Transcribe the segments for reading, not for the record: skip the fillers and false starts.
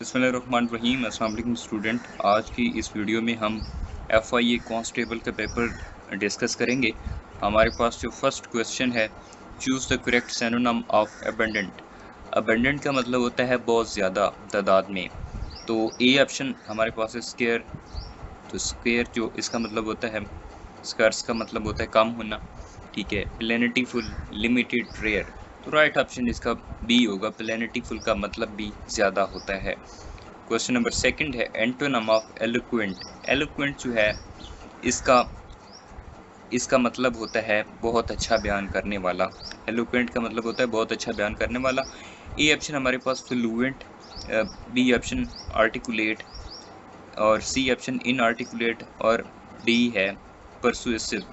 बिस्मिल्लाहिर्रहमानिर्रहीम। अस्सलाम वालेकुम स्टूडेंट। आज की इस वीडियो में हम FIA कांस्टेबल का पेपर डिस्कस करेंगे। हमारे पास जो फर्स्ट क्वेश्चन है, choose the correct synonym of abundant. Abundant का मतलब होता है बहुत ज़्यादा तादाद में। तो ए ऑप्शन हमारे पास है स्केयर। तो स्केयर जो इसका मतलब होता है, स्कर्स का मतलब होता है कम होना, ठीक है। प्लेनिटीफुल, लिमिटेड, रेयर। तो राइट ऑप्शन इसका बी होगा। प्लेनिटीफुल का मतलब भी ज़्यादा होता है। क्वेश्चन नंबर सेकंड है एंटोनिम ऑफ एलोक्वेंट। एलोक्वेंट जो है इसका इसका मतलब होता है बहुत अच्छा बयान करने वाला। एलोक्वेंट का मतलब होता है बहुत अच्छा बयान करने वाला। ए ऑप्शन हमारे पास फ्लुएंट, बी ऑप्शन आर्टिकुलेट, और सी ऑप्शन इनआर्टिकुलेट, और डी है परसुएसिव।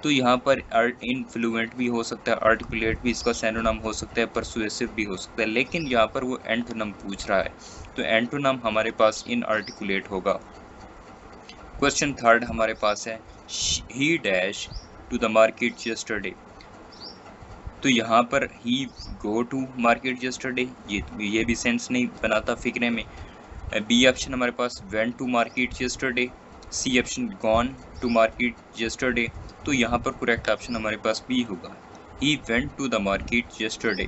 तो यहाँ पर इनफ्लुएंट भी हो सकता है, आर्टिकुलेट भी इसका सिनोनिम हो सकता है, परसुएसिव भी हो सकता है, लेकिन यहाँ पर वो एंटोनिम पूछ रहा है, तो एंटोनिम हमारे पास इनआर्टिकुलेट होगा। क्वेश्चन थर्ड हमारे पास है ही dash to the market yesterday. तो यहाँ पर ही गो टू मार्केट यस्टरडे, ये भी सेंस नहीं बनाता फिक्रे में। बी ऑप्शन हमारे पास went to market yesterday, C option gone to market yesterday. तो यहाँ पर करेक्ट ऑप्शन हमारे पास बी होगा, he went to the market yesterday.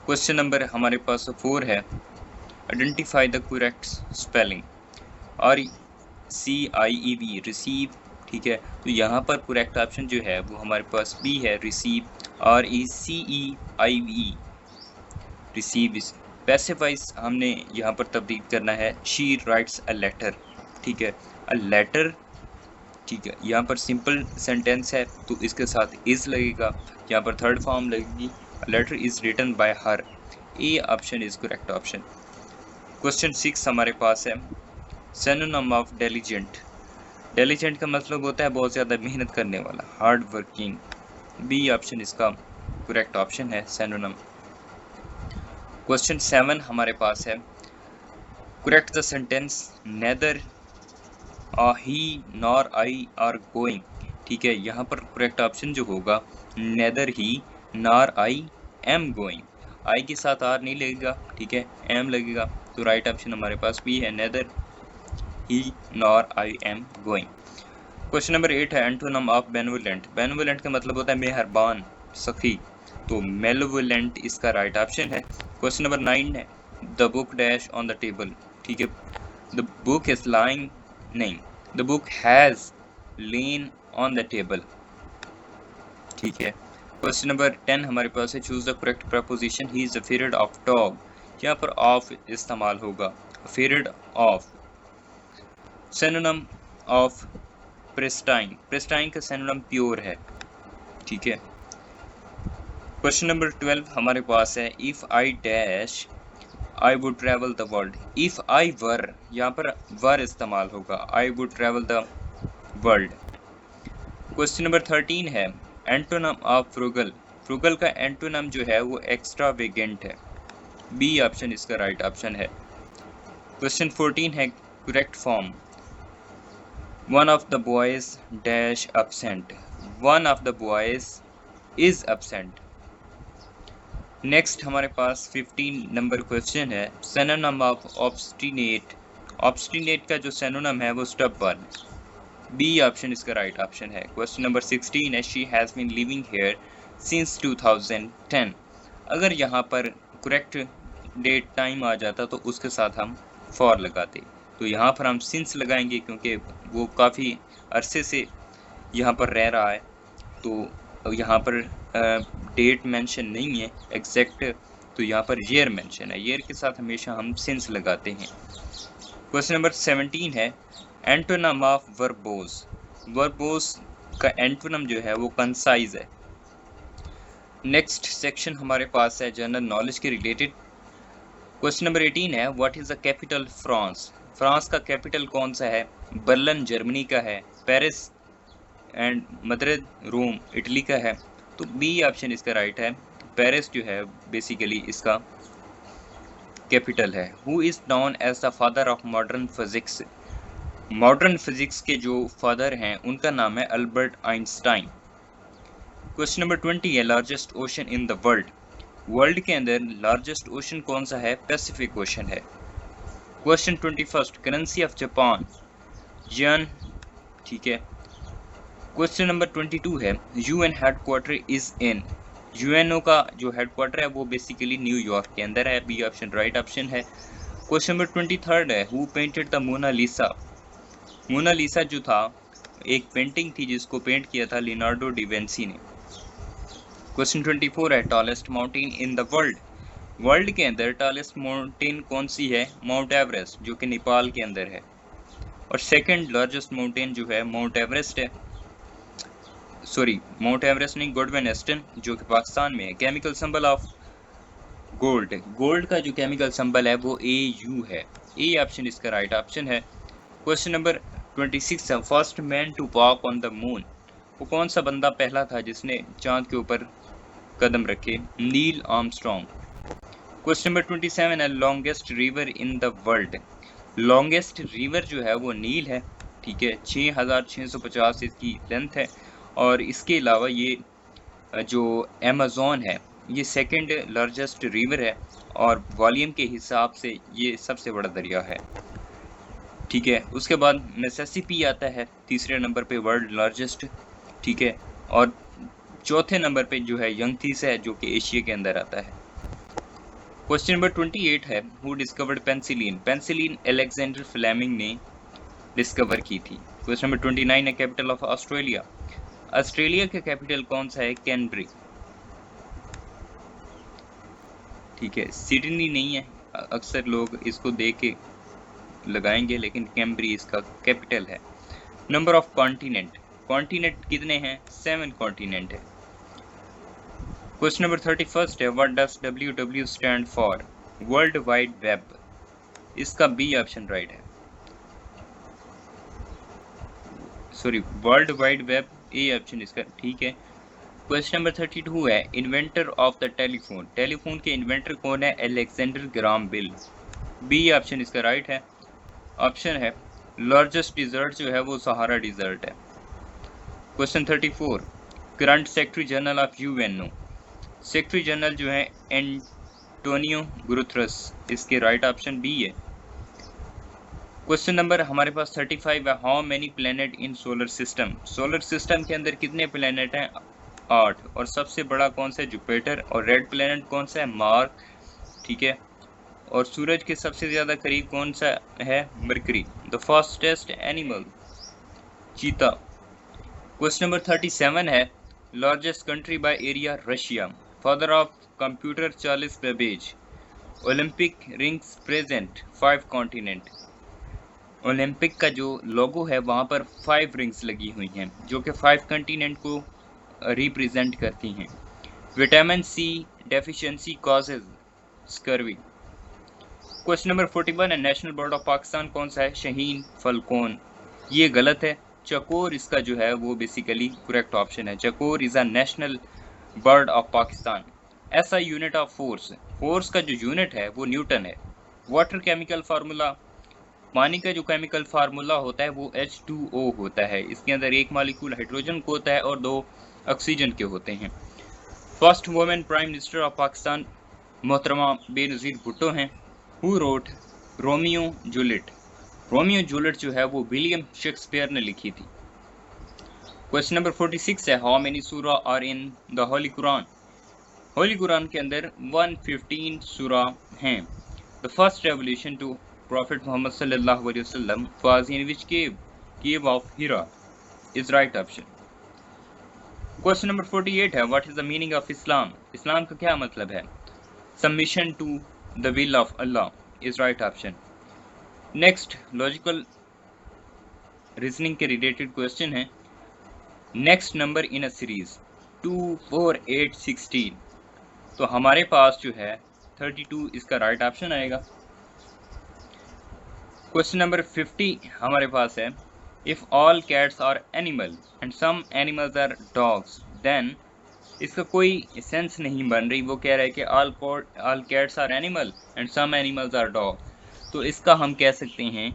Question number हमारे पास 4 है identify the correct spelling. RECIEV, receive, ठीक है। तो यहाँ पर करेक्ट ऑप्शन जो है वो हमारे पास बी है, रिसीव। RECEIV, receive. पैसिवाइज हमने यहाँ पर तब्दील करना है, शी राइट्स अ लेटर, ठीक है। अ लेटर, ठीक है। यहाँ पर सिंपल सेंटेंस है तो इसके साथ इज लगेगा, यहाँ पर थर्ड फॉर्म लगेगी, a letter is written by her. A option is correct option. Question 6 हमारे पास है सिनोनिम ऑफ डिलिजेंट। डिलिजेंट का मतलब होता है बहुत ज़्यादा मेहनत करने वाला, हार्ड वर्किंग। बी ऑप्शन इसका करेक्ट ऑप्शन है, सिनोनिम। क्वेश्चन 7 हमारे पास है correct the sentence neither he nor I are going, ठीक है। यहाँ पर करेक्ट ऑप्शन जो होगा neither he nor I am going. I के साथ आर नहीं लगेगा, ठीक है, एम लगेगा। तो राइट ऑप्शन हमारे पास भी है, neither he nor I am going. Question number 8 है एंटोनिम ऑफ बेनवोलेंट। बेनवोलेंट का मतलब होता है मेहरबान, सखी। तो मेलवोलेंट इसका राइट ऑप्शन है। क्वेश्चन नंबर 9 है the book dash on the table, ठीक है। द बुक इज लाइंग, नहीं, the book has lain on the table, ठीक है। क्वेश्चन नंबर 10 हमारे पास है choose the correct preposition, he is afraid of dog. यहाँ पर ऑफ इस्तेमाल होगा, afraid of. Synonym of pristine, pristine का सिनोनिम प्योर है, ठीक है। क्वेश्चन नंबर 12 हमारे पास है if I dash I would travel the world. If I were, यहाँ पर वर इस्तेमाल होगा, I would travel the world. Question number 13 है एंटोनिम ऑफ फ्रूगल। फ्रूगल का एंटोनिम जो है वो एक्स्ट्रावेगेंट है। बी ऑप्शन इसका राइट ऑप्शन है। क्वेश्चन 14 है correct form, one of the boys dash absent, one of the boys is absent। Next हमारे पास 15 नंबर क्वेश्चन है सिनोनिम ऑफ ऑब्स्टिनेट। ऑब्स्टिनेट का जो सिनोनिम है वो स्टबबर्न। बी ऑप्शन इसका राइट ऑप्शन है। क्वेश्चन नंबर 16 है she has been living here since 2010। अगर यहाँ पर करेक्ट डेट टाइम आ जाता तो उसके साथ हम फॉर लगाते, तो यहाँ पर हम सिंस लगाएंगे क्योंकि वो काफ़ी अरसे से यहाँ पर रह रहा है। तो यहाँ पर डेट मेंशन नहीं है एग्जैक्ट, तो यहाँ पर ईयर मेंशन है, ईयर के साथ हमेशा हम सिंस लगाते हैं। क्वेश्चन नंबर 17 है एंटोनिम ऑफ वर्बोज। वर्बोज का एंटोनिम जो है वो कंसाइज है। नेक्स्ट सेक्शन हमारे पास है जनरल नॉलेज के रिलेटेड। क्वेश्चन नंबर 18 है what is the capital France. France का कैपिटल कौन सा है। बर्लिन जर्मनी का है, Paris and Madrid Rome Italy का है। तो बी ऑप्शन इसका राइट है, पेरिस जो है बेसिकली इसका कैपिटल है। Who is known as the father of modern physics. Modern physics के जो फादर हैं उनका नाम है अल्बर्ट आइंस्टाइन। क्वेश्चन नंबर 20 है largest ocean in the world. World के अंदर लार्जेस्ट ओशन कौन सा है, पैसिफिक ओशन है। क्वेश्चन 21, करेंसी ऑफ जापान यन, ठीक है। क्वेश्चन नंबर 22 है, UN headquarter is in, UNO का जो हेडक्वार्टर है वो बेसिकली न्यूयॉर्क के अंदर है, बी ऑप्शन राइट ऑप्शन है। क्वेश्चन नंबर 23 है, who painted the Mona Lisa, Mona Lisa जो था एक पेंटिंग थी जिसको पेंट किया था लियोनार्डो डी विंसी ने। क्वेश्चन 24 है, tallest mountain in the world, world के अंदर टॉलेस्ट माउंटेन कौन सी है, माउंट एवरेस्ट जो कि नेपाल के अंदर है, और सेकंड लार्जेस्ट माउंटेन जो है माउंट एवरेस्ट है, सॉरी माउंट एवरेस्ट नहीं, गोडविन एस्टन जो कि पाकिस्तान में है। Chemical symbol of gold, gold का जो केमिकल सिंबल है वो AU है, ए ऑप्शन इसका राइट ऑप्शन है। क्वेश्चन नंबर 26 है, first man to walk on the moon, वो कौन सा बंदा पहला था जिसने चांद के ऊपर कदम रखे, नील आर्मस्ट्रॉन्ग। क्वेश्चन नंबर 27 है, longest river in the world, longest river जो है वो नील है, ठीक है, 6650 इसकी लेंथ है, और इसके अलावा ये जो अमेज़न है ये सेकंड लार्जेस्ट रिवर है, और वॉल्यूम के हिसाब से ये सबसे बड़ा दरिया है, ठीक है। उसके बाद मिसिसिपी आता है तीसरे नंबर पे वर्ल्ड लार्जेस्ट, ठीक है, और चौथे नंबर पे जो है यंगथीस है जो कि एशिया के अंदर आता है। क्वेश्चन नंबर 28 है, who discovered penicillin, penicillin Alexander Fleming ने डिस्कवर की थी। क्वेश्चन नंबर 29 है, कैपिटल ऑफ ऑस्ट्रेलिया, ऑस्ट्रेलिया का कैपिटल कौन सा है, कैनबरी, ठीक है, सिडनी नहीं है, अक्सर लोग इसको देख के लगाएंगे लेकिन कैम्ब्री इसका कैपिटल है। नंबर ऑफ कॉन्टिनेंट, कॉन्टिनेंट कितने हैं, 7 कॉन्टिनेंट है। क्वेश्चन नंबर 31 है, what does WW stand for, world wide web, इसका बी ऑप्शन राइट है, sorry world wide web, A option इसका ठीक है। क्वेश्चन नंबर 32 है, inventor of the telephone, telephone के इन्वेंटर कौन है, Alexander Graham Bell, B option इसका राइट है। ऑप्शन है लार्जेस्ट डिजर्ट जो है वो सहारा डिजर्ट है। Question 34, current secretary general of UNO, secretary general जो है एंटोनियो गुतेरेस, इसके राइट ऑप्शन बी है। क्वेश्चन नंबर हमारे पास 35 है, how many planet in solar system, solar system के अंदर कितने प्लेनेट हैं, 8, और सबसे बड़ा कौन सा है, जुपिटर, और रेड प्लेनेट कौन सा है, मार्स, ठीक है, और सूरज के सबसे ज्यादा करीब कौन सा है, मरकरी। द फास्टेस्ट एनिमल, चीता। क्वेश्चन नंबर 37 है, largest country by area, Russia, father of computer Charles Babbage, Olympic rings present 5 continent, Olympic का जो लोगो है वहाँ पर 5 रिंग्स लगी हुई हैं जो कि 5 कॉन्टिनेंट को रिप्रेजेंट करती हैं। Vitamin C deficiency causes scurvy. Question number 41 है, नेशनल बर्ड ऑफ पाकिस्तान कौन सा है, शाहीन फल्कोन, ये गलत है, चकोर इसका जो है वो बेसिकली करेक्ट ऑप्शन है, चकोर is a national bird of Pakistan. ऐसा यूनिट ऑफ फोर्स, फोर्स का जो यूनिट है वो न्यूटन है। वाटर केमिकल फार्मूला, पानी का जो केमिकल फार्मूला होता है वो H2O होता है, इसके अंदर एक मॉलिक्यूल हाइड्रोजन को होता है और 2 ऑक्सीजन के होते हैं। First women prime minister of Pakistan मोहतरमा बेनज़ीर भुट्टो हैं। Who wrote Romeo Juliet, Romeo Juliet जो है वो विलियम शेक्सपियर ने लिखी थी। क्वेश्चन नंबर 46 है, हाउ मेनी सूरा are in the holy Quran, holy Quran के अंदर 115 सूरा हैं। The first revolution to Prophet Muhammad sallallahu alaihi wasallam was in which cave of Hira is right option. Question number 48 है, what is the meaning of Islam, इस्लाम का क्या मतलब है, submission to the will of Allah is right option. Next logical reasoning के related question है, next number in a series 2, 4, 8, 16, तो हमारे पास जो है 32 इसका right option आएगा। क्वेश्चन नंबर 50 हमारे पास है, if all cats are animal and some animals are dogs then, इसका कोई सेंस नहीं बन रही, वो कह रहा है कि all cats are animal and some animals are dog, तो इसका हम कह सकते हैं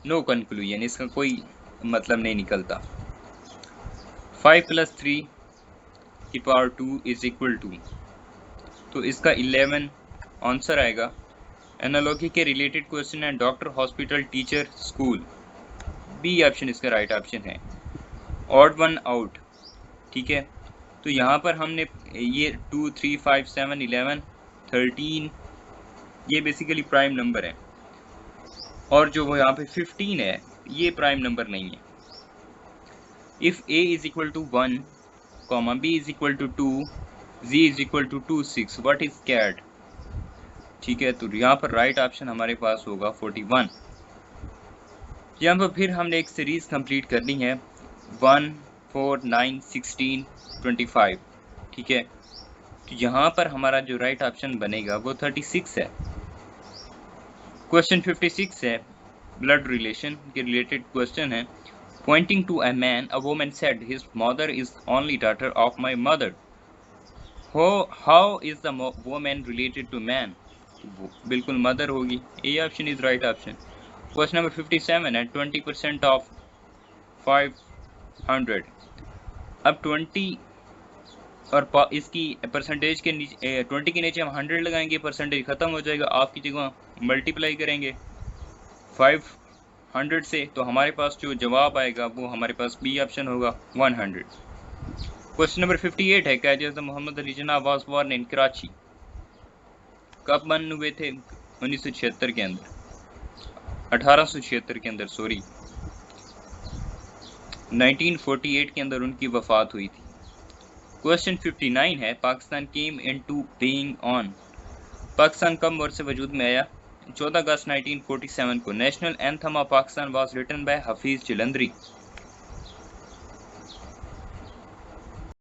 नो कंक्लूजन, इसका कोई मतलब नहीं निकलता। 5 + 3 की पावर 2 इज इक्वल टू, तो इसका 11 आंसर आएगा। एनालॉजी के रिलेटेड क्वेश्चन है doctor, hospital, teacher, school. B option इसका राइट ऑप्शन है। ऑड वन आउट, ठीक है। तो यहाँ पर हमने ये 2, 3, 5, 7, 11, 13 ये बेसिकली प्राइम नंबर है, और जो वो यहाँ पे 15 है ये प्राइम नंबर नहीं है। If a is equal to 1, b is equal to 2, z is equal to 2, 6, what is cat, ठीक है। तो यहाँ पर राइट ऑप्शन हमारे पास होगा 41। यहाँ पर फिर हमने एक सीरीज कंप्लीट करनी है 1, 4, 9, 16, 25, ठीक है। तो यहाँ पर हमारा जो राइट ऑप्शन बनेगा वो 36 है। क्वेश्चन 56 है, ब्लड रिलेशन के रिलेटेड क्वेश्चन है। Pointing to a man, a woman said, his mother is only daughter of my mother. How is the woman related to man? बिल्कुल मदर होगी, ए option is right option. Question number 57 है, 20% of 500। अब 20 और इसकी percentage के नीचे 20 के नीचे हम 100 लगाएंगे, परसेंटेज खत्म हो जाएगा, आपकी जगह मल्टीप्लाई करेंगे 500 से, तो हमारे पास जो जवाब आएगा वो हमारे पास बी ऑप्शन होगा 100। क्वेश्चन नंबर 58 है, कायद Mohammad Ali Jinnah was born in Karachi. कब बन हुए थे? 1976 के अंदर, 1876 के अंदर, सॉरी 1948 के अंदर उनकी वफात हुई थी। क्वेश्चन 59 है, Pakistan came into being on. Pakistan कब वर्ष से वजूद में आया? 14 अगस्त 1947 को। National anthem of Pakistan was written by Hafeez Jalandhari.